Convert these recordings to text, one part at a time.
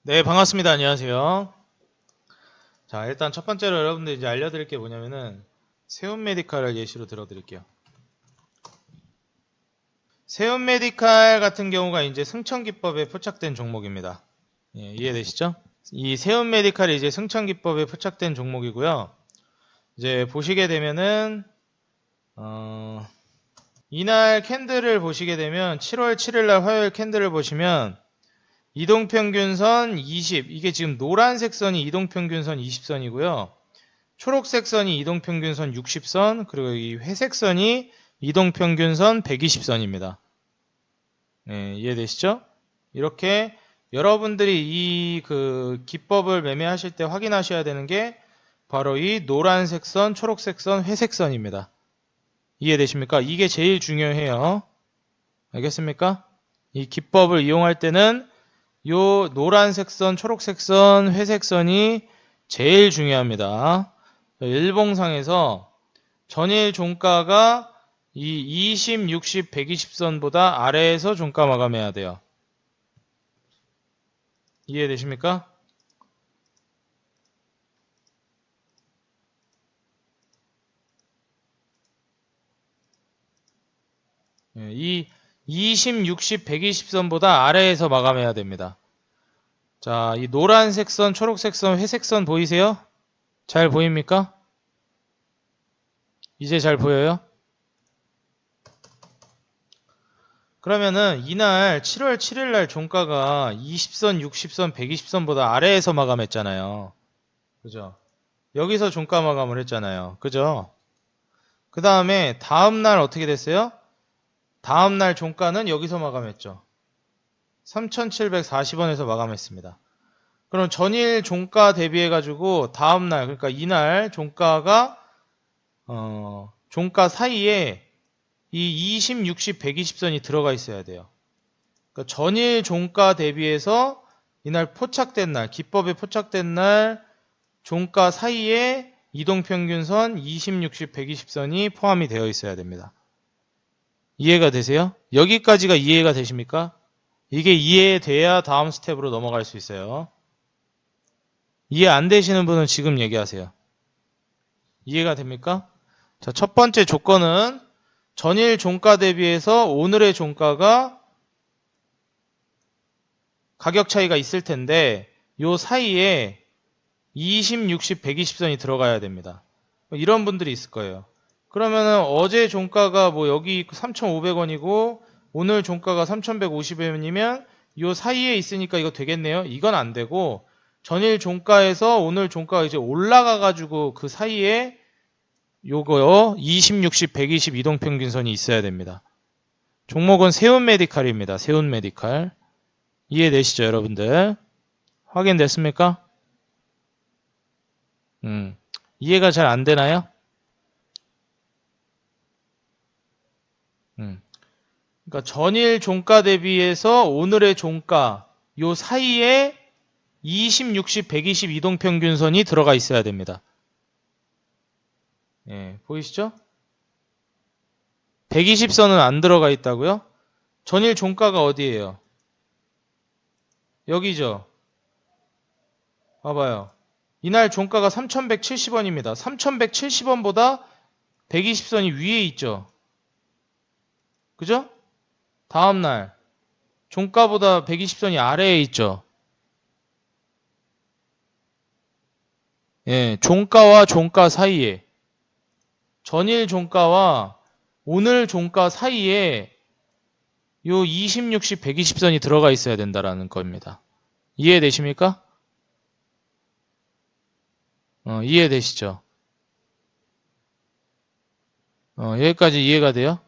네, 반갑습니다. 안녕하세요. 자, 일단 첫 번째로 여러분들 이제 알려드릴 게 뭐냐면은 세운 메디칼을 예시로 들어드릴게요. 세운 메디칼 같은 경우가 이제 승천기법에 포착된 종목입니다. 예, 이해되시죠? 이 세운 메디칼이 이제 승천기법에 포착된 종목이고요. 이제 보시게 되면은 이날 캔들을 보시게 되면 7월 7일 날 화요일 캔들을 보시면 이동평균선 20, 이게 지금 노란색 선이 이동평균선 20선이고요. 초록색 선이 이동평균선 60선, 그리고 이 회색 선이 이동평균선 120선입니다. 네, 이해되시죠? 이렇게 여러분들이 이 기법을 매매하실 때 확인하셔야 되는 게 바로 이 노란색 선, 초록색 선, 회색 선입니다. 이해되십니까? 이게 제일 중요해요. 알겠습니까? 이 기법을 이용할 때는 요 노란색 선, 초록색 선, 회색 선이 제일 중요합니다. 일봉상에서 전일 종가가 이 20, 60, 120선보다 아래에서 종가 마감해야 돼요. 이해되십니까? 이 20, 60, 120선보다 아래에서 마감해야 됩니다. 자, 이 노란색 선, 초록색 선, 회색 선 보이세요? 잘 보입니까? 이제 잘 보여요? 그러면은 이날 7월 7일 날 종가가 20선, 60선, 120선보다 아래에서 마감했잖아요. 그죠? 여기서 종가 마감을 했잖아요. 그죠? 그 다음에 다음날 어떻게 됐어요? 다음날 종가는 여기서 마감했죠. 3,740원에서 마감했습니다. 그럼 전일 종가 대비해가지고 다음날, 그러니까 이날 종가가, 종가 사이에 이 20, 60, 120선이 들어가 있어야 돼요. 그러니까 전일 종가 대비해서 이날 포착된 날, 기법에 포착된 날 종가 사이에 이동평균선 20, 60, 120선이 포함이 되어 있어야 됩니다. 이해가 되세요? 여기까지가 이해가 되십니까? 이게 이해돼야 다음 스텝으로 넘어갈 수 있어요. 이해 안 되시는 분은 지금 얘기하세요. 이해가 됩니까? 자, 첫 번째 조건은 전일 종가 대비해서 오늘의 종가가 가격 차이가 있을 텐데 요 사이에 20, 60, 120선이 들어가야 됩니다. 이런 분들이 있을 거예요. 그러면은 어제 종가가 뭐 여기 3,500원이고 오늘 종가가 3,150원이면 요 사이에 있으니까 이거 되겠네요. 이건 안 되고 전일 종가에서 오늘 종가가 이제 올라가 가지고 그 사이에 요거요 20, 60, 120 이동평균선이 있어야 됩니다. 종목은 세운 메디칼입니다. 세운 메디칼. 이해되시죠, 여러분들? 확인됐습니까? 이해가 잘 안 되나요? 그러니까 전일 종가 대비해서 오늘의 종가 요 사이에 20, 60, 120 이동평균선이 들어가 있어야 됩니다. 예, 보이시죠? 120선은 안 들어가 있다고요? 전일 종가가 어디예요? 여기죠. 봐봐요. 이날 종가가 3,170원입니다. 3,170원보다 120선이 위에 있죠. 그죠? 다음날 종가보다 120선이 아래에 있죠. 예, 종가와 종가 사이에 전일 종가와 오늘 종가 사이에 요 20, 60, 120선이 들어가 있어야 된다라는 겁니다. 이해되십니까? 이해되시죠? 여기까지 이해가 돼요?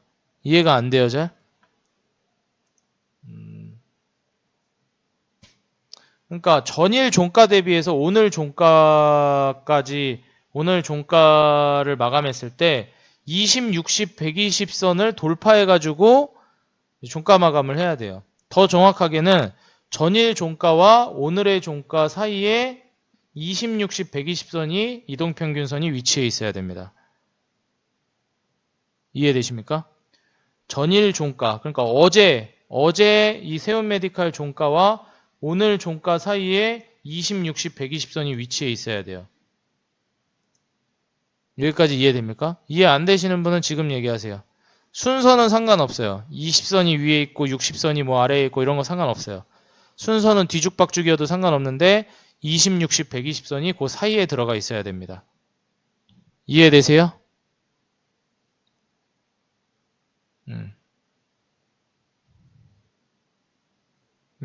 이해가 안 돼요, 잘? 그러니까 전일 종가 대비해서 오늘 종가까지 오늘 종가를 마감했을 때 20, 60, 120선을 돌파해 가지고 종가 마감을 해야 돼요. 더 정확하게는 전일 종가와 오늘의 종가 사이에 20, 60, 120선이 이동평균선이 위치해 있어야 됩니다. 이해되십니까? 전일 종가, 그러니까 어제 이 세운 메디칼 종가와 오늘 종가 사이에 20, 60, 120선이 위치해 있어야 돼요. 여기까지 이해됩니까? 이해 안 되시는 분은 지금 얘기하세요. 순서는 상관없어요. 20선이 위에 있고 60선이 뭐 아래에 있고 이런 거 상관없어요. 순서는 뒤죽박죽이어도 상관없는데 20, 60, 120선이 그 사이에 들어가 있어야 됩니다. 이해되세요?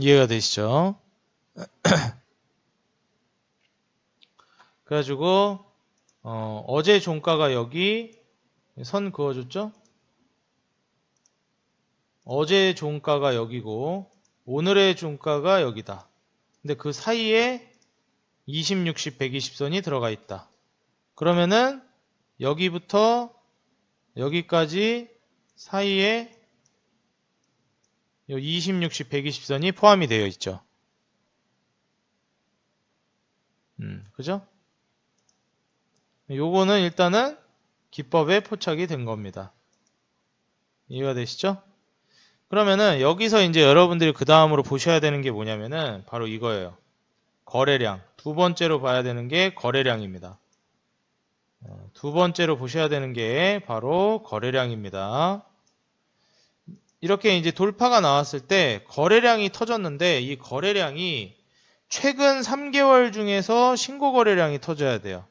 이해가 되시죠? 그래가지고 어제 종가가 여기 선 그어줬죠? 어제 종가가 여기고 오늘의 종가가 여기다. 근데 그 사이에 20, 60, 120선이 들어가 있다. 그러면은 여기부터 여기까지 사이에 20, 60, 120선이 포함이 되어 있죠. 그죠? 요거는 일단은 기법에 포착이 된 겁니다. 이해가 되시죠? 그러면은 여기서 이제 여러분들이 그 다음으로 보셔야 되는 게 뭐냐면은 바로 이거예요. 거래량. 두 번째로 봐야 되는 게 거래량입니다. 두 번째로 보셔야 되는 게 바로 거래량입니다. 이렇게 이제 돌파가 나왔을 때 거래량이 터졌는데 이 거래량이 최근 3개월 중에서 신고 거래량이 터져야 돼요.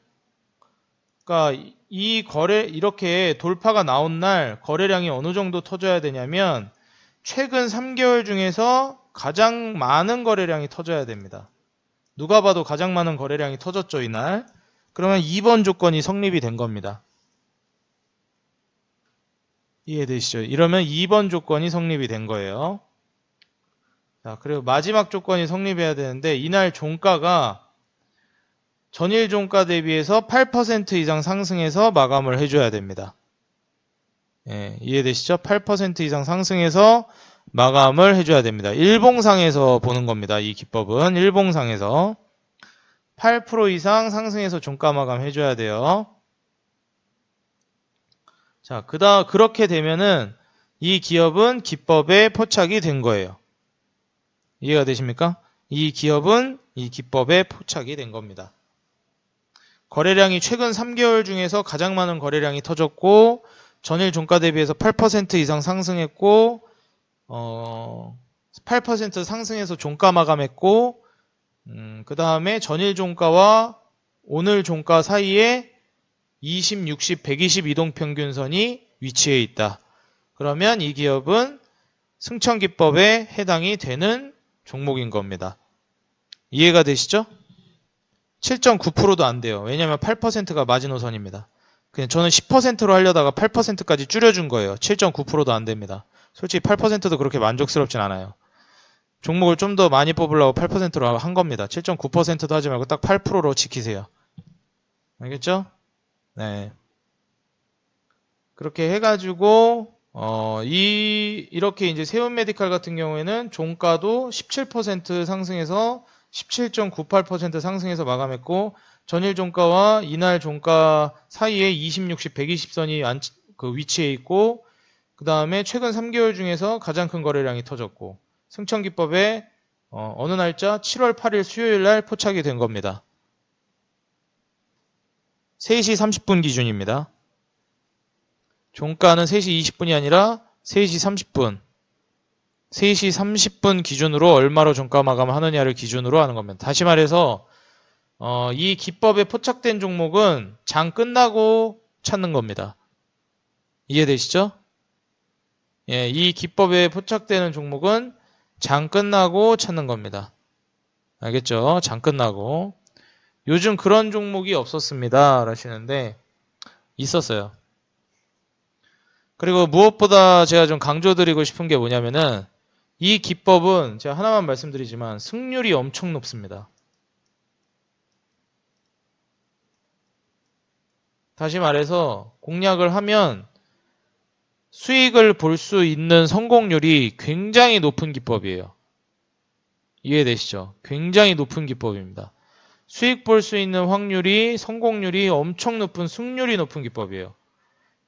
그러니까 이 이렇게 돌파가 나온 날 거래량이 어느 정도 터져야 되냐면 최근 3개월 중에서 가장 많은 거래량이 터져야 됩니다. 누가 봐도 가장 많은 거래량이 터졌죠, 이날. 그러면 2번 조건이 성립이 된 겁니다. 이해되시죠? 이러면 2번 조건이 성립이 된 거예요. 자, 그리고 마지막 조건이 성립해야 되는데 이날 종가가 전일 종가 대비해서 8% 이상 상승해서 마감을 해줘야 됩니다. 예, 이해되시죠? 8% 이상 상승해서 마감을 해줘야 됩니다. 일봉상에서 보는 겁니다. 이 기법은 일봉상에서 8% 이상 상승해서 종가 마감 해줘야 돼요. 자, 그렇게 되면은 이 기업은 기법에 포착이 된 거예요. 이해가 되십니까? 이 기업은 이 기법에 포착이 된 겁니다. 거래량이 최근 3개월 중에서 가장 많은 거래량이 터졌고 전일 종가 대비해서 8% 이상 상승했고 8% 상승해서 종가 마감했고 그 다음에 전일 종가와 오늘 종가 사이에 20, 60, 120 이동평균선이 위치해 있다. 그러면 이 기업은 승천기법에 해당이 되는 종목인 겁니다. 이해가 되시죠? 7.9%도 안 돼요. 왜냐하면 8%가 마지노선입니다. 그냥 저는 10%로 하려다가 8%까지 줄여준 거예요. 7.9%도 안 됩니다. 솔직히 8%도 그렇게 만족스럽진 않아요. 종목을 좀 더 많이 뽑으려고 8%로 한 겁니다. 7.9%도 하지 말고 딱 8%로 지키세요. 알겠죠? 네. 그렇게 해가지고 이렇게 이제 세운메디칼 같은 경우에는 종가도 17% 상승해서 17.98% 상승해서 마감했고 전일 종가와 이날 종가 사이에 20, 60, 120선이 그 위치해 있고 그 다음에 최근 3개월 중에서 가장 큰 거래량이 터졌고 승천기법에 어느 날짜 7월 8일 수요일 날 포착이 된 겁니다. 3시 30분 기준입니다. 종가는 3시 20분이 아니라 3시 30분. 3시 30분 기준으로 얼마로 종가 마감하느냐를 기준으로 하는 겁니다. 다시 말해서 이 기법에 포착된 종목은 장 끝나고 찾는 겁니다. 이해되시죠? 예, 이 기법에 포착되는 종목은 장 끝나고 찾는 겁니다. 알겠죠? 장 끝나고. 요즘 그런 종목이 없었습니다. 라시는데 있었어요. 그리고 무엇보다 제가 좀 강조드리고 싶은 게 뭐냐면은 이 기법은 제가 하나만 말씀드리지만 승률이 엄청 높습니다. 다시 말해서 공략을 하면 수익을 볼 수 있는 성공률이 굉장히 높은 기법이에요. 이해되시죠? 굉장히 높은 기법입니다. 수익 볼 수 있는 확률이 성공률이 엄청 높은 승률이 높은 기법이에요.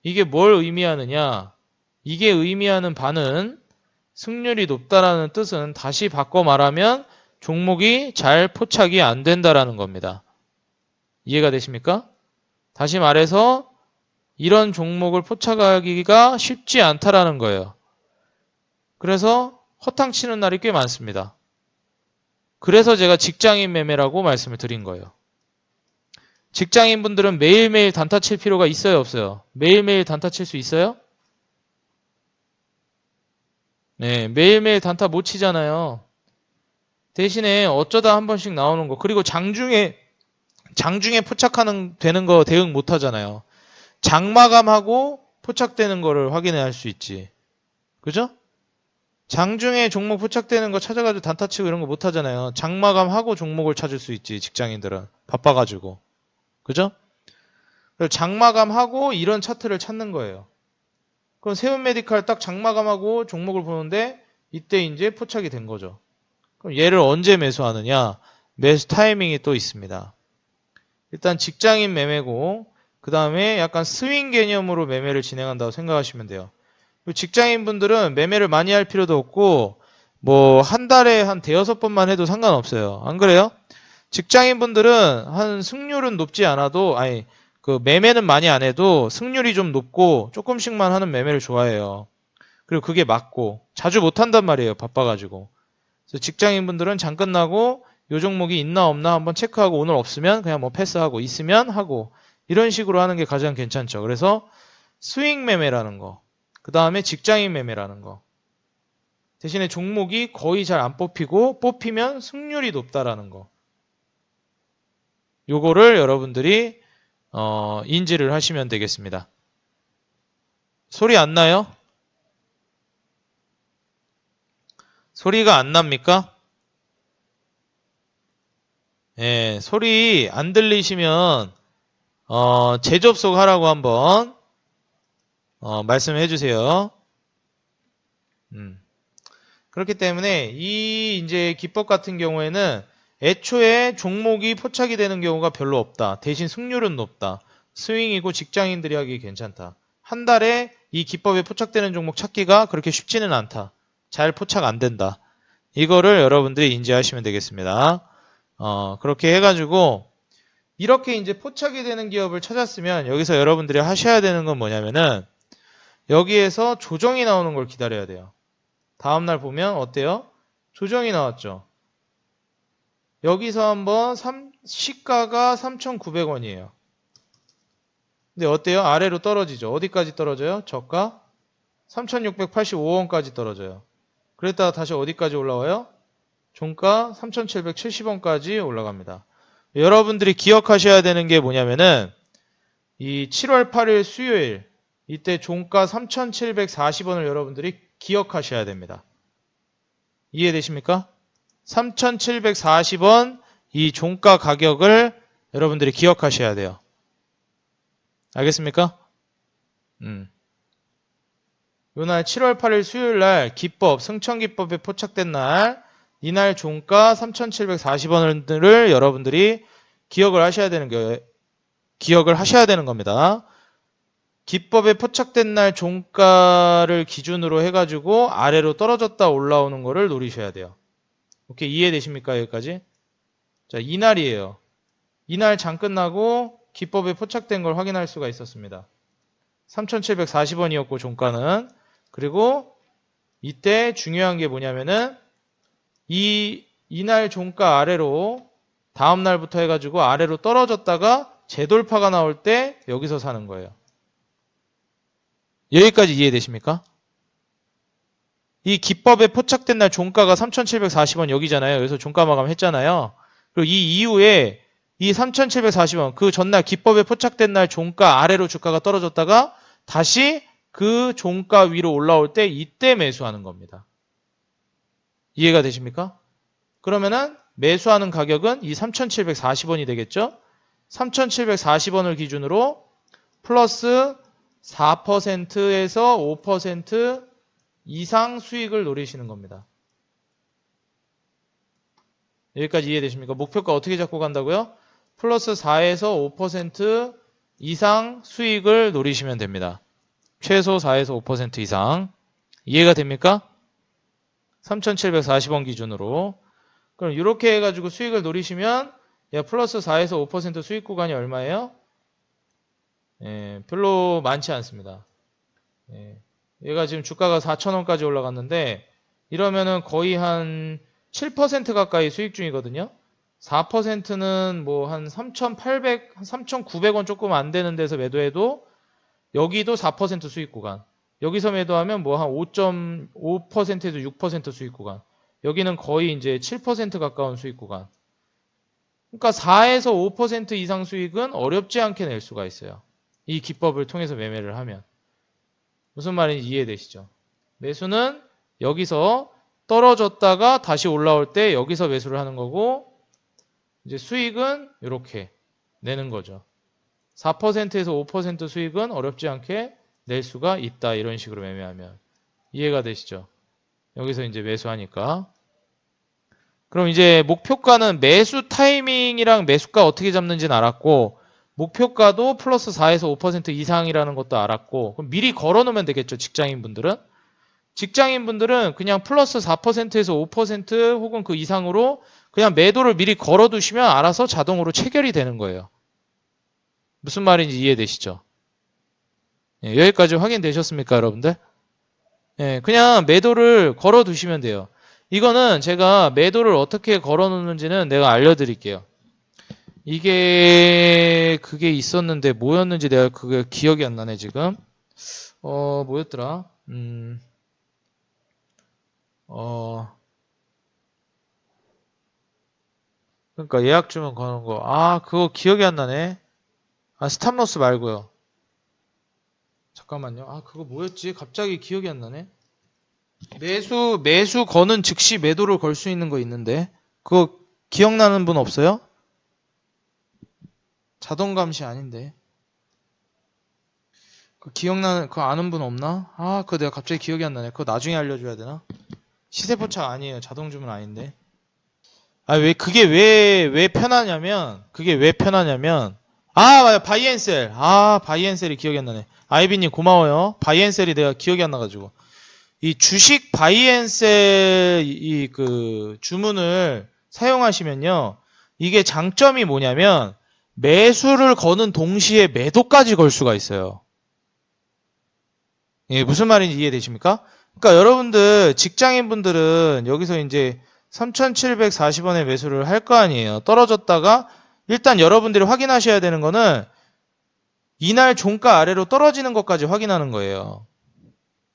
이게 뭘 의미하느냐? 이게 의미하는 바는 승률이 높다라는 뜻은 다시 바꿔 말하면 종목이 잘 포착이 안 된다라는 겁니다. 이해가 되십니까? 다시 말해서 이런 종목을 포착하기가 쉽지 않다라는 거예요. 그래서 허탕치는 날이 꽤 많습니다. 그래서 제가 직장인 매매라고 말씀을 드린 거예요. 직장인분들은 매일매일 단타 칠 필요가 있어요, 없어요? 매일매일 단타 칠 수 있어요? 네, 매일매일 단타 못 치잖아요. 대신에 어쩌다 한 번씩 나오는 거. 그리고 장중에 포착하는 되는 거 대응 못 하잖아요. 장마감하고 포착되는 거를 확인할 수 있지. 그죠? 장중에 종목 포착되는 거 찾아가지고 단타 치고 이런 거 못 하잖아요. 장마감하고 종목을 찾을 수 있지, 직장인들은. 바빠가지고. 그죠? 그래서 장마감하고 이런 차트를 찾는 거예요. 그럼 세운메디칼 딱 장마감하고 종목을 보는데 이때 이제 포착이 된 거죠. 그럼 얘를 언제 매수하느냐? 매수 타이밍이 또 있습니다. 일단 직장인 매매고 그 다음에 약간 스윙 개념으로 매매를 진행한다고 생각하시면 돼요. 직장인분들은 매매를 많이 할 필요도 없고 뭐 한 달에 한 대여섯 번만 해도 상관없어요. 안 그래요? 직장인분들은 한 승률은 높지 않아도 그 매매는 많이 안 해도 승률이 좀 높고 조금씩만 하는 매매를 좋아해요. 그리고 그게 맞고 자주 못 한단 말이에요. 바빠가지고. 그래서 직장인분들은 장 끝나고 요 종목이 있나 없나 한번 체크하고 오늘 없으면 그냥 뭐 패스하고 있으면 하고 이런 식으로 하는 게 가장 괜찮죠. 그래서 스윙 매매라는 거. 그 다음에 직장인 매매라는 거. 대신에 종목이 거의 잘 안 뽑히고 뽑히면 승률이 높다라는 거. 요거를 여러분들이 인지를 하시면 되겠습니다. 소리 안 나요? 소리가 안 납니까? 예, 소리 안 들리시면 재접속 하라고 한번 말씀해 주세요. 그렇기 때문에 이 이제 기법 같은 경우에는 애초에 종목이 포착이 되는 경우가 별로 없다. 대신 승률은 높다. 스윙이고 직장인들이 하기 괜찮다. 한 달에 이 기법에 포착되는 종목 찾기가 그렇게 쉽지는 않다. 잘 포착 안 된다. 이거를 여러분들이 인지하시면 되겠습니다. 그렇게 해가지고 이렇게 이제 포착이 되는 기업을 찾았으면 여기서 여러분들이 하셔야 되는 건 뭐냐면은 여기에서 조정이 나오는 걸 기다려야 돼요. 다음날 보면 어때요? 조정이 나왔죠. 여기서 한번 시가가 3,900원이에요. 근데 어때요? 아래로 떨어지죠. 어디까지 떨어져요? 저가 3,685원까지 떨어져요. 그랬다가 다시 어디까지 올라와요? 종가 3,770원까지 올라갑니다. 여러분들이 기억하셔야 되는 게 뭐냐면은 이 7월 8일 수요일 이때 종가 3,740원을 여러분들이 기억하셔야 됩니다. 이해되십니까? 3,740원 이 종가 가격을 여러분들이 기억하셔야 돼요. 알겠습니까? 요날 7월 8일 수요일날 기법, 승천기법에 포착된 날 이날 종가 3,740원을 여러분들이 기억을 하셔야 되는 겁니다. 기법에 포착된 날 종가를 기준으로 해가지고 아래로 떨어졌다 올라오는 거를 노리셔야 돼요. 오케이, 이해되십니까? 여기까지? 자, 이날이에요. 이날 장 끝나고 기법에 포착된 걸 확인할 수가 있었습니다. 3,740원이었고 종가는. 그리고 이때 중요한 게 뭐냐면은 이날 종가 아래로 다음 날부터 해가지고 아래로 떨어졌다가 재돌파가 나올 때 여기서 사는 거예요. 여기까지 이해되십니까? 이 기법에 포착된 날 종가가 3,740원 여기잖아요. 여기서 종가 마감 했잖아요. 그리고 이 이후에 이 3,740원 그 전날 기법에 포착된 날 종가 아래로 주가가 떨어졌다가 다시 그 종가 위로 올라올 때 이때 매수하는 겁니다. 이해가 되십니까? 그러면은 매수하는 가격은 이 3,740원이 되겠죠? 3,740원을 기준으로 플러스 4%에서 5% 이상 수익을 노리시는 겁니다. 여기까지 이해되십니까? 목표가 어떻게 잡고 간다고요? 플러스 4에서 5% 이상 수익을 노리시면 됩니다. 최소 4에서 5% 이상. 이해가 됩니까? 3,740원 기준으로. 그럼 이렇게 해가지고 수익을 노리시면 야 플러스 4에서 5% 수익 구간이 얼마예요? 예, 별로 많지 않습니다. 예, 얘가 지금 주가가 4,000원까지 올라갔는데 이러면은 거의 한 7% 가까이 수익 중이거든요. 4%는 뭐 한 3,800, 3,900원 조금 안 되는 데서 매도해도 여기도 4% 수익 구간. 여기서 매도하면 뭐 한 5.5%에서 6% 수익 구간. 여기는 거의 이제 7% 가까운 수익 구간. 그러니까 4에서 5% 이상 수익은 어렵지 않게 낼 수가 있어요. 이 기법을 통해서 매매를 하면. 무슨 말인지 이해되시죠? 매수는 여기서 떨어졌다가 다시 올라올 때 여기서 매수를 하는 거고, 이제 수익은 이렇게 내는 거죠. 4%에서 5% 수익은 어렵지 않게 낼 수가 있다. 이런 식으로 매매하면. 이해가 되시죠? 여기서 이제 매수하니까. 그럼 이제 목표가는 매수 타이밍이랑 매수가 어떻게 잡는지는 알았고, 목표가도 플러스 4에서 5% 이상이라는 것도 알았고, 그럼 미리 걸어 놓으면 되겠죠, 직장인분들은. 직장인분들은 그냥 플러스 4%에서 5% 혹은 그 이상으로 그냥 매도를 미리 걸어 두시면 알아서 자동으로 체결이 되는 거예요. 무슨 말인지 이해되시죠? 예, 여기까지 확인되셨습니까, 여러분들? 예, 그냥 매도를 걸어 두시면 돼요. 이거는 제가 매도를 어떻게 걸어 놓는지는 내가 알려드릴게요. 이게 그게 있었는데 뭐였는지 내가 그게 기억이 안 나네 지금. 뭐였더라? 그러니까 예약 주문 거는 거. 아, 그거 기억이 안 나네. 아, 스탑로스 말고요. 잠깐만요. 아, 그거 뭐였지? 갑자기 기억이 안 나네. 매수 거는 즉시 매도를 걸 수 있는 거 있는데. 그거 기억나는 분 없어요? 자동 감시 아닌데. 그거 아는 분 없나? 아, 그거 내가 갑자기 기억이 안 나네. 그거 나중에 알려줘야 되나? 시세 포착 아니에요. 자동 주문 아닌데. 아, 그게 왜 편하냐면, 아, 맞아. 바이앤셀. 아, 바이앤셀이 기억이 안 나네. 아이비님 고마워요. 바이앤셀이 내가 기억이 안 나가지고. 이 주식 바이앤셀 그 주문을 사용하시면요. 이게 장점이 뭐냐면, 매수를 거는 동시에 매도까지 걸 수가 있어요. 예, 무슨 말인지 이해되십니까? 그러니까 여러분들, 직장인분들은 여기서 이제 3,740원에 매수를 할 거 아니에요. 떨어졌다가 일단 여러분들이 확인하셔야 되는 거는 이날 종가 아래로 떨어지는 것까지 확인하는 거예요.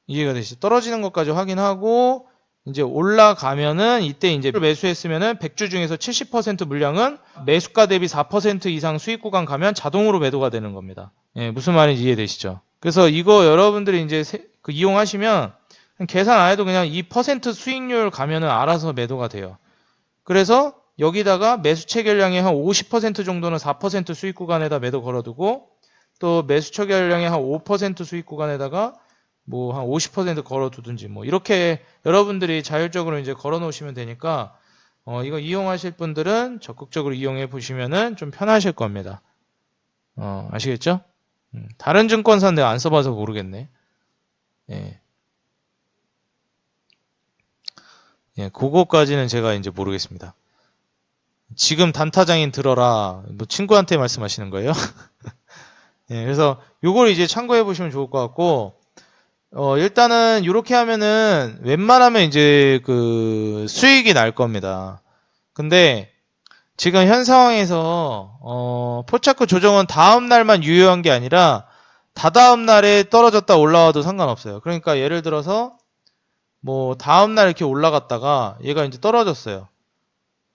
이해가 되시죠? 떨어지는 것까지 확인하고 이제 올라가면은 이때 이제 매수했으면은 100주 중에서 70% 물량은 매수가 대비 4% 이상 수익 구간 가면 자동으로 매도가 되는 겁니다. 예, 무슨 말인지 이해되시죠? 그래서 이거 여러분들이 이제 이용하시면 계산 안 해도 그냥 2% 수익률 가면은 알아서 매도가 돼요. 그래서 여기다가 매수 체결량의 한 50% 정도는 4% 수익 구간에다 매도 걸어두고 또 매수 체결량의 한 5% 수익 구간에다가 뭐 한 50% 걸어두든지 뭐 이렇게 여러분들이 자율적으로 이제 걸어 놓으시면 되니까 이거 이용하실 분들은 적극적으로 이용해 보시면은 좀 편하실 겁니다. 아시겠죠? 다른 증권사는 내가 안 써봐서 모르겠네. 예. 예, 그거까지는 제가 이제 모르겠습니다. 지금 단타장인 들어라. 뭐 친구한테 말씀하시는 거예요? 예, 그래서 요걸 이제 참고해 보시면 좋을 것 같고, 일단은 이렇게 하면은 웬만하면 이제 그 수익이 날 겁니다. 근데 지금 현 상황에서 포착크 조정은 다음 날만 유효한 게 아니라 다다음 날에 떨어졌다 올라와도 상관없어요. 그러니까 예를 들어서 뭐 다음 날 이렇게 올라갔다가 얘가 이제 떨어졌어요.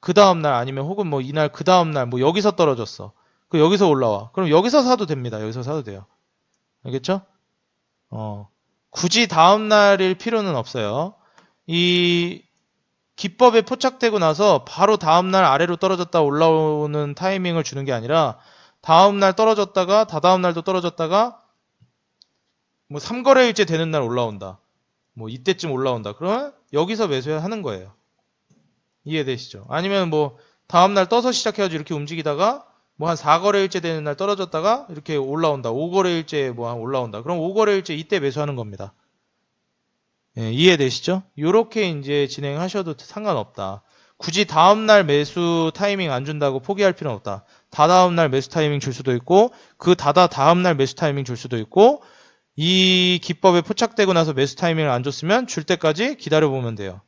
그 다음 날 아니면 혹은 뭐 이날 그 다음 날 뭐 여기서 떨어졌어. 그 여기서 올라와. 그럼 여기서 사도 됩니다. 여기서 사도 돼요. 알겠죠? 굳이 다음 날일 필요는 없어요. 이 기법에 포착되고 나서 바로 다음 날 아래로 떨어졌다 올라오는 타이밍을 주는 게 아니라 다음 날 떨어졌다가 다다음 날도 떨어졌다가 뭐 3거래일째 되는 날 올라온다. 뭐 이때쯤 올라온다. 그러면 여기서 매수하는 거예요. 이해되시죠? 아니면 뭐 다음날 떠서 시작해가지고 이렇게 움직이다가 뭐 한 4거래일째 되는 날 떨어졌다가 이렇게 올라온다. 5거래일째 뭐 한 올라온다. 그럼 5거래일째 이때 매수하는 겁니다. 예, 이해되시죠? 요렇게 이제 진행하셔도 상관없다. 굳이 다음날 매수 타이밍 안 준다고 포기할 필요는 없다. 다다음날 매수 타이밍 줄 수도 있고 그 다음날 매수 타이밍 줄 수도 있고 이 기법에 포착되고 나서 매수 타이밍을 안 줬으면 줄 때까지 기다려보면 돼요.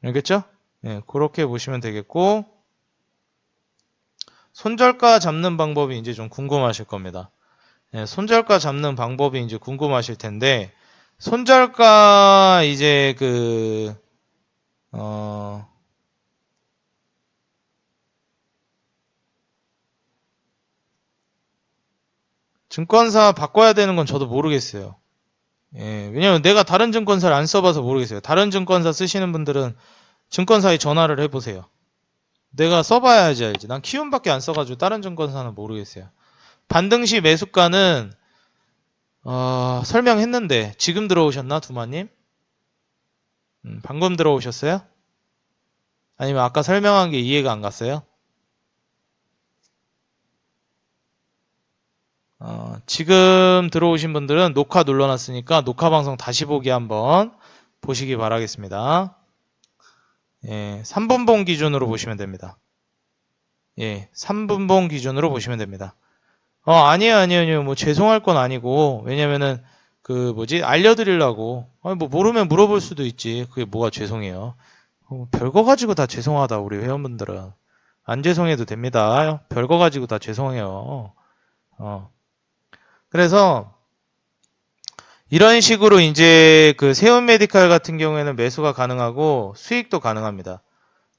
알겠죠? 예, 그렇게 보시면 되겠고 손절가 잡는 방법이 이제 좀 궁금하실 겁니다. 예, 손절가 잡는 방법이 이제 궁금하실 텐데 손절가 이제 증권사 바꿔야 되는 건 저도 모르겠어요. 예, 왜냐면 내가 다른 증권사를 안 써봐서 모르겠어요. 다른 증권사 쓰시는 분들은 증권사에 전화를 해보세요. 내가 써봐야지 알지. 난 키움밖에 안 써가지고 다른 증권사는 모르겠어요. 반등시 매수가는 설명했는데 지금 들어오셨나 두마님? 방금 들어오셨어요? 아니면 아까 설명한 게 이해가 안 갔어요? 지금 들어오신 분들은 녹화 눌러놨으니까 녹화 방송 다시 보기 한번 보시기 바라겠습니다. 예, 3분봉 기준으로 보시면 됩니다. 예, 3분봉 기준으로 보시면 됩니다. 아니에요. 뭐 죄송할 건 아니고 왜냐면은 알려드리려고. 뭐 모르면 물어볼 수도 있지. 그게 뭐가 죄송해요. 별거 가지고 다 죄송하다 우리 회원분들은. 안 죄송해도 됩니다. 별거 가지고 다 죄송해요. 그래서 이런 식으로 이제 세운 메디칼 같은 경우에는 매수가 가능하고 수익도 가능합니다.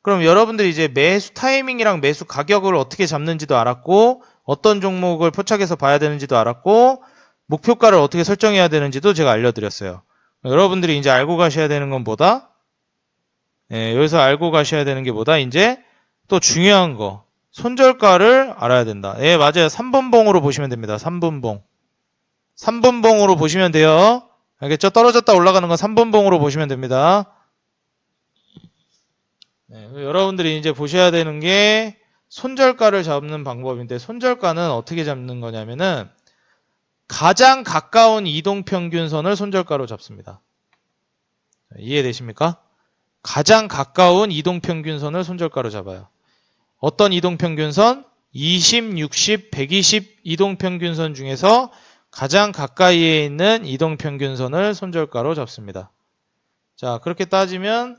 그럼 여러분들이 이제 매수 타이밍이랑 매수 가격을 어떻게 잡는지도 알았고 어떤 종목을 포착해서 봐야 되는지도 알았고 목표가를 어떻게 설정해야 되는지도 제가 알려드렸어요. 여러분들이 이제 알고 가셔야 되는 건 뭐다? 예, 여기서 알고 가셔야 되는 게 뭐다? 이제 또 중요한 거 손절가를 알아야 된다. 예, 맞아요. 3분봉으로 보시면 됩니다. 3분봉. 3분봉으로 보시면 돼요. 알겠죠? 떨어졌다 올라가는 건 3분봉으로 보시면 됩니다. 네, 여러분들이 이제 보셔야 되는 게 손절가를 잡는 방법인데 손절가는 어떻게 잡는 거냐면은 가장 가까운 이동평균선을 손절가로 잡습니다. 이해되십니까? 가장 가까운 이동평균선을 손절가로 잡아요. 어떤 이동평균선? 20, 60, 120 이동평균선 중에서 가장 가까이에 있는 이동평균선을 손절가로 잡습니다. 자, 그렇게 따지면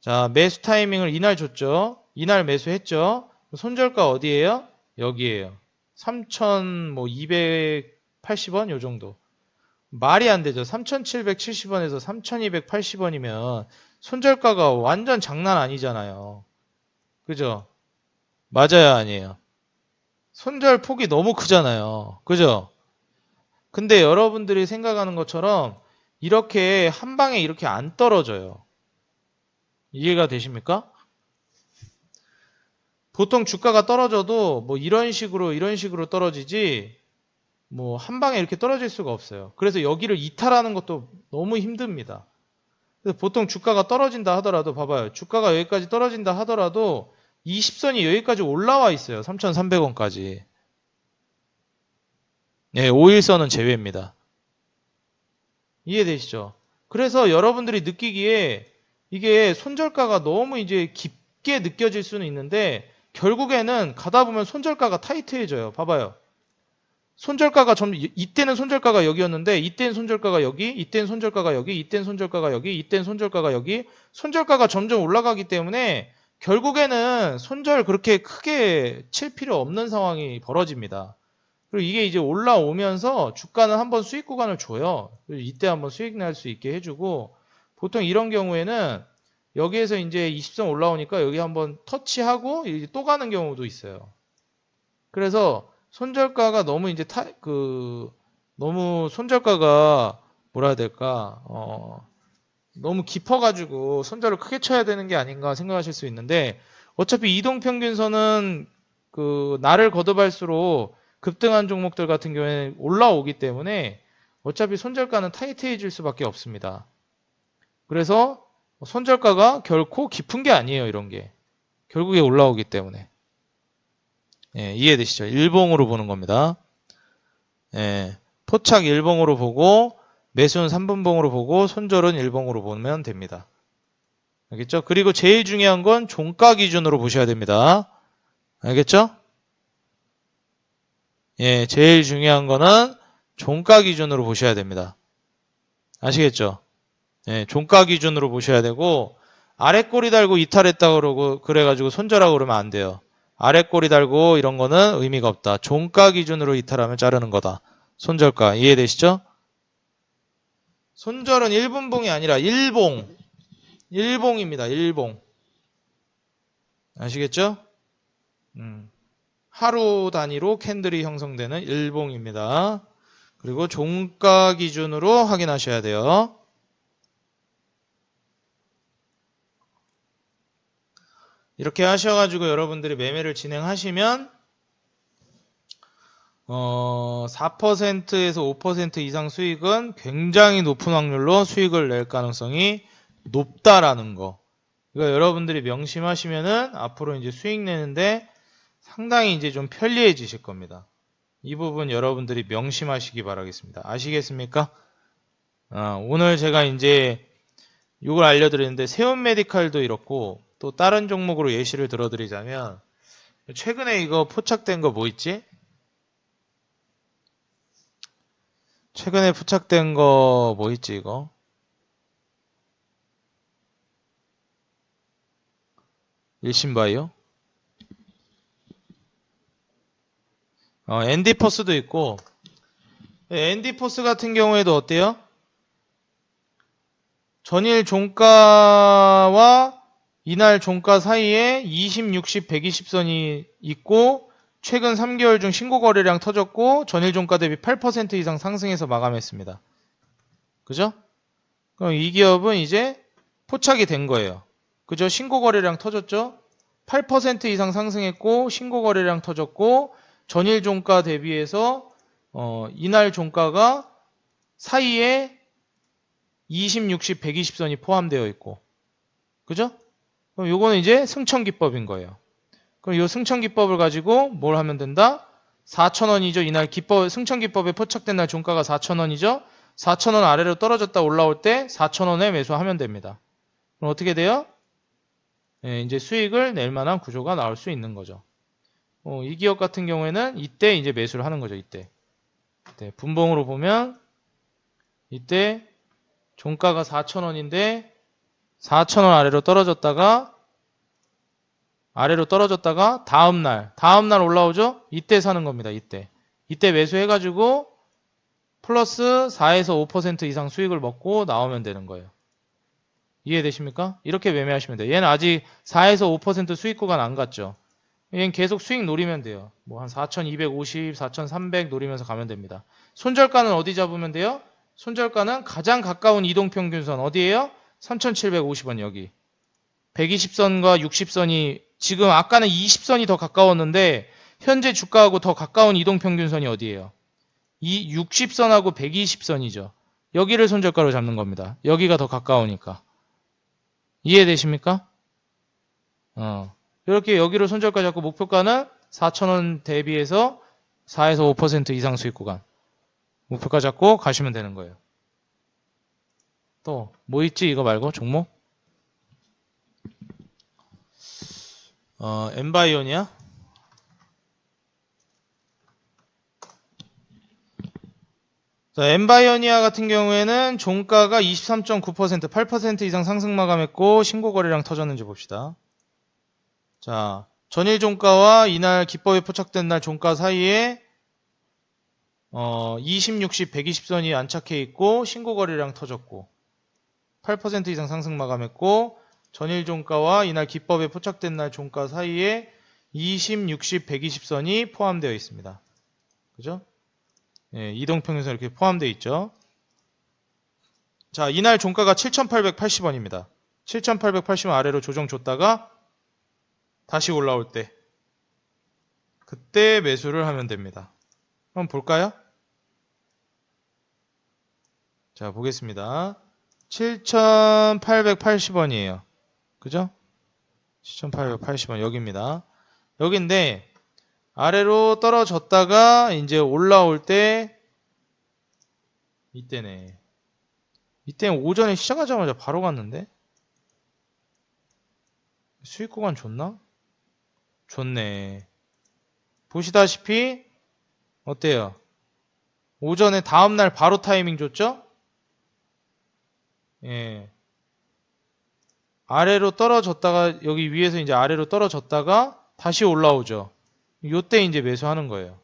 자, 매수 타이밍을 이날 줬죠. 이날 매수했죠. 손절가 어디예요? 여기에요. 3,280원 요 정도. 말이 안 되죠. 3,770원에서 3,280원이면 손절가가 완전 장난 아니잖아요. 그죠? 맞아요, 아니에요? 손절 폭이 너무 크잖아요. 그죠? 근데 여러분들이 생각하는 것처럼 이렇게 한 방에 이렇게 안 떨어져요. 이해가 되십니까? 보통 주가가 떨어져도 뭐 이런 식으로 떨어지지 뭐 한 방에 이렇게 떨어질 수가 없어요. 그래서 여기를 이탈하는 것도 너무 힘듭니다. 그래서 보통 주가가 떨어진다 하더라도 봐봐요. 주가가 여기까지 떨어진다 하더라도 20선이 여기까지 올라와 있어요. 3,300원까지. 네, 5일선은 제외입니다. 이해되시죠? 그래서 여러분들이 느끼기에 이게 손절가가 너무 이제 깊게 느껴질 수는 있는데 결국에는 가다 보면 손절가가 타이트해져요. 봐봐요. 손절가가 이때는 손절가가 여기였는데 이때는 손절가가 여기, 이때는 손절가가 여기, 이때는 손절가가 여기, 이때는 손절가가 여기. 손절가가 점점 올라가기 때문에 결국에는 손절 그렇게 크게 칠 필요 없는 상황이 벌어집니다. 그리고 이게 이제 올라오면서 주가는 한번 수익 구간을 줘요. 이때 한번 수익 날 수 있게 해주고 보통 이런 경우에는 여기에서 이제 20선 올라오니까 여기 한번 터치하고 이제 또 가는 경우도 있어요. 그래서 손절가가 너무 이제 너무 손절가가 뭐라 해야 될까? 너무 깊어가지고 손절을 크게 쳐야 되는 게 아닌가 생각하실 수 있는데 어차피 이동평균선은 날을 거듭할수록 급등한 종목들 같은 경우에는 올라오기 때문에 어차피 손절가는 타이트해질 수밖에 없습니다. 그래서 손절가가 결코 깊은 게 아니에요. 이런 게. 결국에 올라오기 때문에. 예, 이해되시죠? 일봉으로 보는 겁니다. 예, 포착 일봉으로 보고 매수는 3분봉으로 보고 손절은 일봉으로 보면 됩니다. 알겠죠? 그리고 제일 중요한 건 종가 기준으로 보셔야 됩니다. 알겠죠? 예, 제일 중요한 거는 종가 기준으로 보셔야 됩니다. 아시겠죠? 예, 종가 기준으로 보셔야 되고, 아래 꼬리 달고 이탈했다 그러고, 그래가지고 손절하고 그러면 안 돼요. 아래 꼬리 달고 이런 거는 의미가 없다. 종가 기준으로 이탈하면 자르는 거다. 손절가. 이해되시죠? 손절은 1분봉이 아니라 일봉. 일봉입니다. 일봉. 아시겠죠? 하루 단위로 캔들이 형성되는 일봉입니다. 그리고 종가 기준으로 확인하셔야 돼요. 이렇게 하셔가지고 여러분들이 매매를 진행하시면 4%에서 5% 이상 수익은 굉장히 높은 확률로 수익을 낼 가능성이 높다라는 거. 이거 여러분들이 명심하시면은 앞으로 이제 수익 내는데 상당히 이제 좀 편리해지실 겁니다. 이 부분 여러분들이 명심하시기 바라겠습니다. 아시겠습니까? 오늘 제가 이제 이걸 알려드리는데 세운 메디칼도 이렇고 또 다른 종목으로 예시를 들어드리자면 최근에 이거 포착된 거 뭐 있지? 최근에 포착된 거 뭐 있지 이거? 일신바이오? 엔디포스도 있고 엔디포스 같은 경우에도 어때요? 전일 종가와 이날 종가 사이에 20, 60, 120선이 있고 최근 3개월 중 신고 거래량 터졌고 전일 종가 대비 8% 이상 상승해서 마감했습니다. 그죠? 그럼 이 기업은 이제 포착이 된 거예요. 그죠? 신고 거래량 터졌죠? 8% 이상 상승했고 신고 거래량 터졌고 전일 종가 대비해서 이날 종가가 사이에 20, 60, 120선이 포함되어 있고 그죠? 그럼 요거는 이제 승천기법인 거예요. 그럼 이 승천기법을 가지고 뭘 하면 된다? 4,000원이죠. 이날 승천기법에 포착된 날 종가가 4,000원이죠. 4,000원 아래로 떨어졌다 올라올 때 4,000원에 매수하면 됩니다. 그럼 어떻게 돼요? 예, 이제 수익을 낼 만한 구조가 나올 수 있는 거죠. 이 기업 같은 경우에는 이때 이제 매수를 하는 거죠. 이때 분봉으로 보면 이때 종가가 4,000원인데 4,000원 아래로 떨어졌다가 다음날 올라오죠? 이때 사는 겁니다. 이때 매수해가지고 플러스 4에서 5% 이상 수익을 먹고 나오면 되는 거예요. 이해되십니까? 이렇게 매매하시면 돼요. 얘는 아직 4에서 5% 수익 구간 안 갔죠. 얘는 계속 수익 노리면 돼요. 뭐 한 4,250, 4,300 노리면서 가면 됩니다. 손절가는 어디 잡으면 돼요? 손절가는 가장 가까운 이동평균선 어디예요? 3,750원 여기. 120선과 60선이 지금 아까는 20선이 더 가까웠는데 현재 주가하고 더 가까운 이동평균선이 어디예요? 이 60선하고 120선이죠. 여기를 손절가로 잡는 겁니다. 여기가 더 가까우니까. 이해되십니까? 이렇게 여기로 손절가 잡고 목표가는 4,000원 대비해서 4에서 5% 이상 수익 구간. 목표가 잡고 가시면 되는 거예요. 또 뭐 있지 이거 말고 종목? 엔바이온이야? 자, 엔바이오니아 같은 경우에는 종가가 23.9%, 8% 이상 상승 마감했고 신고 거래량 터졌는지 봅시다. 자, 전일 종가와 이날 기법에 포착된 날 종가 사이에 20, 60, 120선이 안착해 있고 신고 거래량 터졌고 8% 이상 상승 마감했고 전일 종가와 이날 기법에 포착된 날 종가 사이에 20, 60, 120선이 포함되어 있습니다. 그죠? 예, 이동평균선 이렇게 포함되어 있죠. 자, 이날 종가가 7,880원입니다. 7,880원 아래로 조정 줬다가 다시 올라올 때 그때 매수를 하면 됩니다. 한번 볼까요? 자, 보겠습니다. 7,880원이에요. 그죠? 7,880원 여기입니다. 여기인데 아래로 떨어졌다가 이제 올라올 때 이때는 오전에 시작하자마자 바로 갔는데 수익 구간 좋나? 좋네. 보시다시피 어때요? 오전에 다음날 바로 타이밍 줬죠? 예. 아래로 떨어졌다가 여기 위에서 이제 아래로 떨어졌다가 다시 올라오죠. 요때 이제 매수하는 거예요.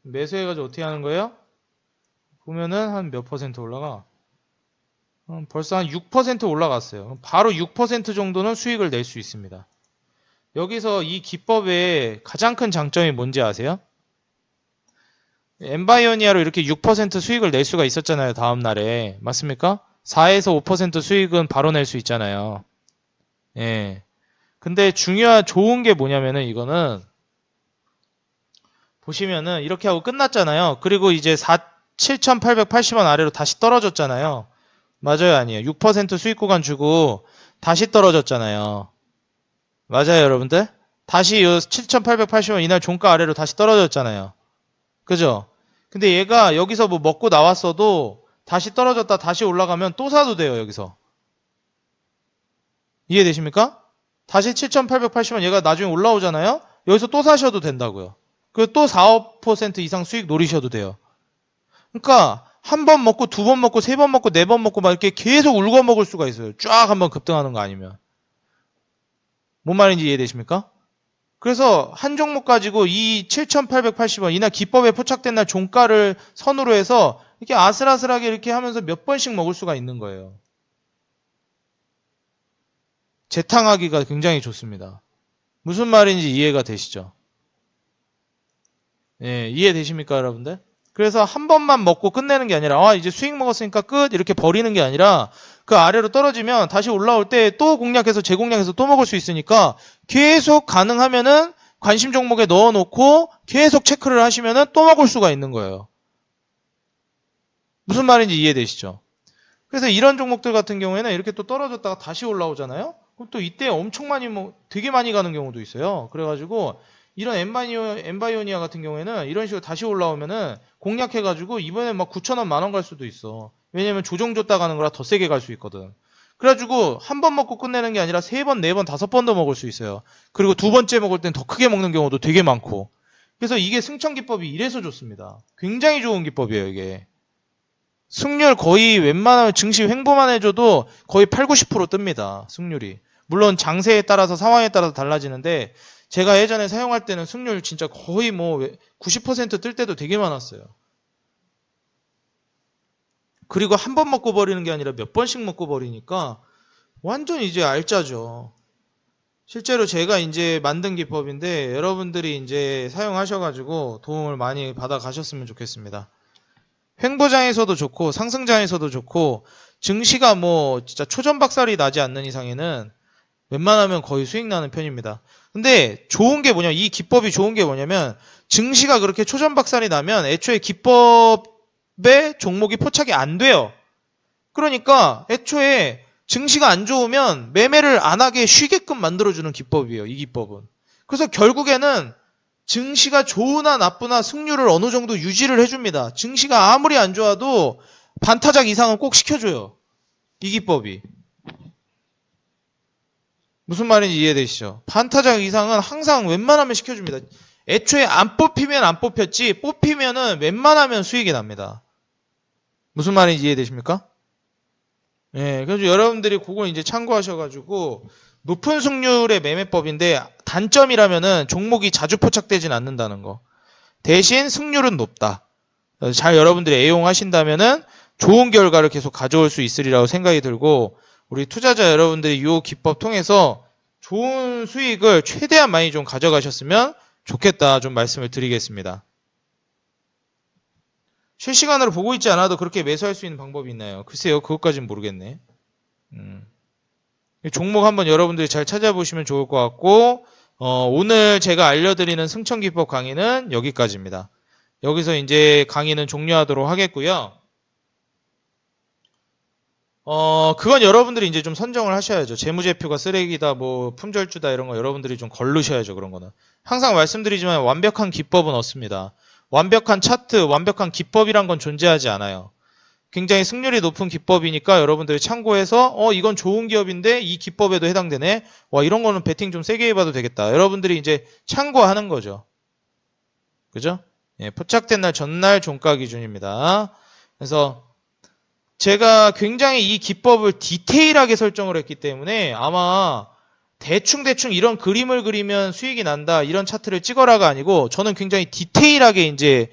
매수해가지고 어떻게 하는 거예요? 보면은 한 몇 퍼센트 올라가? 벌써 한 6% 올라갔어요. 바로 6% 정도는 수익을 낼 수 있습니다. 여기서 이 기법의 가장 큰 장점이 뭔지 아세요? 엠바이오니아로 이렇게 6% 수익을 낼 수가 있었잖아요. 다음 날에. 맞습니까? 4에서 5% 수익은 바로 낼 수 있잖아요. 예. 근데 좋은 게 뭐냐면은 이거는 보시면은 이렇게 하고 끝났잖아요. 그리고 이제 7,880원 아래로 다시 떨어졌잖아요. 맞아요, 아니에요? 6% 수익 구간 주고 다시 떨어졌잖아요. 맞아요, 여러분들? 다시 7,880원 이날 종가 아래로 다시 떨어졌잖아요. 그죠? 근데 얘가 여기서 뭐 먹고 나왔어도 다시 떨어졌다 다시 올라가면 또 사도 돼요, 여기서. 이해되십니까? 다시 7,880원 얘가 나중에 올라오잖아요? 여기서 또 사셔도 된다고요. 그리고 또 4, 5% 이상 수익 노리셔도 돼요. 그러니까 한 번 먹고 두 번 먹고 세 번 먹고 네 번 먹고 막 이렇게 계속 울고 먹을 수가 있어요. 쫙 한번 급등하는 거 아니면. 뭔 말인지 이해되십니까? 그래서 한 종목 가지고 이 7,880원 이날 기법에 포착된 날 종가를 선으로 해서 이렇게 아슬아슬하게 이렇게 하면서 몇 번씩 먹을 수가 있는 거예요. 재탕하기가 굉장히 좋습니다. 무슨 말인지 이해가 되시죠? 예, 이해되십니까, 여러분들? 그래서 한 번만 먹고 끝내는 게 아니라 이제 수익 먹었으니까 끝 이렇게 버리는 게 아니라 그 아래로 떨어지면 다시 올라올 때 또 공략해서 재공략해서 또 먹을 수 있으니까 계속 가능하면은 관심 종목에 넣어놓고 계속 체크를 하시면은 또 먹을 수가 있는 거예요. 무슨 말인지 이해되시죠? 그래서 이런 종목들 같은 경우에는 이렇게 또 떨어졌다가 다시 올라오잖아요. 그럼 또 이때 엄청 많이 되게 많이 가는 경우도 있어요. 그래가지고 이런 엠바이오니아 같은 경우에는 이런 식으로 다시 올라오면은 공략해가지고 이번에 막 9,000원, 만원 갈 수도 있어. 왜냐면 조정 줬다 가는 거라 더 세게 갈 수 있거든. 그래가지고 한 번 먹고 끝내는 게 아니라 3번, 4번, 5번도 먹을 수 있어요. 그리고 두 번째 먹을 땐 더 크게 먹는 경우도 되게 많고. 그래서 이게 승천 기법이 이래서 좋습니다. 굉장히 좋은 기법이에요, 이게. 승률 거의 웬만하면 증시 횡보만 해줘도 거의 8, 90% 뜹니다. 승률이. 물론 장세에 따라서 상황에 따라서 달라지는데 제가 예전에 사용할 때는 승률 진짜 거의 뭐 90% 뜰 때도 되게 많았어요. 그리고 한 번 먹고 버리는 게 아니라 몇 번씩 먹고 버리니까 완전 이제 알짜죠. 실제로 제가 이제 만든 기법인데 여러분들이 이제 사용하셔가지고 도움을 많이 받아 가셨으면 좋겠습니다. 횡보장에서도 좋고 상승장에서도 좋고 증시가 뭐 진짜 초전박살이 나지 않는 이상에는 웬만하면 거의 수익 나는 편입니다. 근데 좋은 게 뭐냐면 이 기법이 좋은 게 뭐냐면 증시가 그렇게 초전박살이 나면 애초에 기법에 종목이 포착이 안 돼요. 그러니까 애초에 증시가 안 좋으면 매매를 안 하게 쉬게끔 만들어주는 기법이에요. 이 기법은. 그래서 결국에는 증시가 좋으나 나쁘나 승률을 어느 정도 유지를 해줍니다. 증시가 아무리 안 좋아도 반타작 이상은 꼭 시켜줘요. 이 기법이. 무슨 말인지 이해되시죠? 반타작 이상은 항상 웬만하면 시켜줍니다. 애초에 안 뽑히면 안 뽑혔지 뽑히면은 웬만하면 수익이 납니다. 무슨 말인지 이해되십니까? 예, 그래서 여러분들이 그걸 이제 참고하셔가지고 높은 승률의 매매법인데 단점이라면은 종목이 자주 포착되진 않는다는 거. 대신 승률은 높다. 잘 여러분들이 애용하신다면은 좋은 결과를 계속 가져올 수 있으리라고 생각이 들고 우리 투자자 여러분들이 이 기법 통해서 좋은 수익을 최대한 많이 좀 가져가셨으면 좋겠다 좀 말씀을 드리겠습니다. 실시간으로 보고 있지 않아도 그렇게 매수할 수 있는 방법이 있나요? 글쎄요, 그것까지는 모르겠네. 종목 한번 여러분들이 잘 찾아보시면 좋을 것 같고 오늘 제가 알려드리는 승천기법 강의는 여기까지입니다. 여기서 이제 강의는 종료하도록 하겠고요. 그건 여러분들이 이제 좀 선정을 하셔야죠. 재무제표가 쓰레기다, 뭐 품절주다 이런 거 여러분들이 좀 걸르셔야죠. 그런 거는 항상 말씀드리지만 완벽한 기법은 없습니다. 완벽한 차트, 완벽한 기법이란 건 존재하지 않아요. 굉장히 승률이 높은 기법이니까 여러분들이 참고해서 이건 좋은 기업인데 이 기법에도 해당되네. 와, 이런 거는 베팅 좀 세게 해봐도 되겠다. 여러분들이 이제 참고하는 거죠. 그죠? 예, 포착된 날 전날 종가 기준입니다. 그래서 제가 굉장히 이 기법을 디테일하게 설정을 했기 때문에 아마 대충 이런 그림을 그리면 수익이 난다, 이런 차트를 찍어라가 아니고 저는 굉장히 디테일하게 이제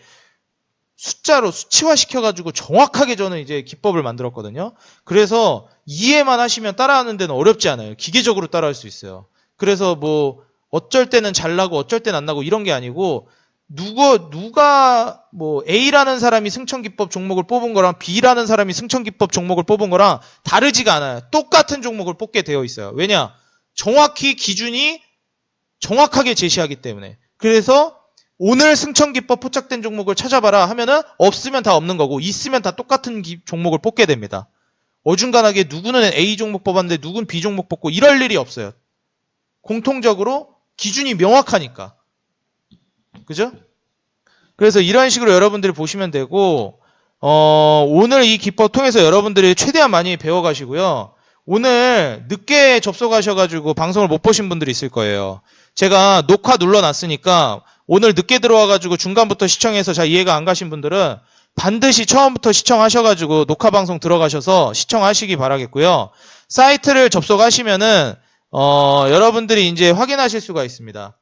숫자로 수치화 시켜가지고 정확하게 저는 이제 기법을 만들었거든요. 그래서 이해만 하시면 따라하는 데는 어렵지 않아요. 기계적으로 따라할 수 있어요. 그래서 뭐 어쩔 때는 잘 나고 어쩔 때는 안 나고 이런 게 아니고 누가 뭐 A라는 사람이 승천기법 종목을 뽑은 거랑 B라는 사람이 승천기법 종목을 뽑은 거랑 다르지가 않아요. 똑같은 종목을 뽑게 되어 있어요. 왜냐? 정확히 기준이 정확하게 제시하기 때문에. 그래서 오늘 승천기법 포착된 종목을 찾아봐라 하면은 없으면 다 없는 거고 있으면 다 똑같은 종목을 뽑게 됩니다. 어중간하게 누구는 A 종목 뽑았는데 누군 B 종목 뽑고 이럴 일이 없어요. 공통적으로 기준이 명확하니까. 그죠? 그래서 이런 식으로 여러분들이 보시면 되고 오늘 이 기법 통해서 여러분들이 최대한 많이 배워가시고요. 오늘 늦게 접속하셔가지고 방송을 못 보신 분들이 있을 거예요. 제가 녹화 눌러놨으니까 오늘 늦게 들어와가지고 중간부터 시청해서 잘 이해가 안 가신 분들은 반드시 처음부터 시청하셔가지고 녹화 방송 들어가셔서 시청하시기 바라겠고요. 사이트를 접속하시면은 여러분들이 이제 확인하실 수가 있습니다.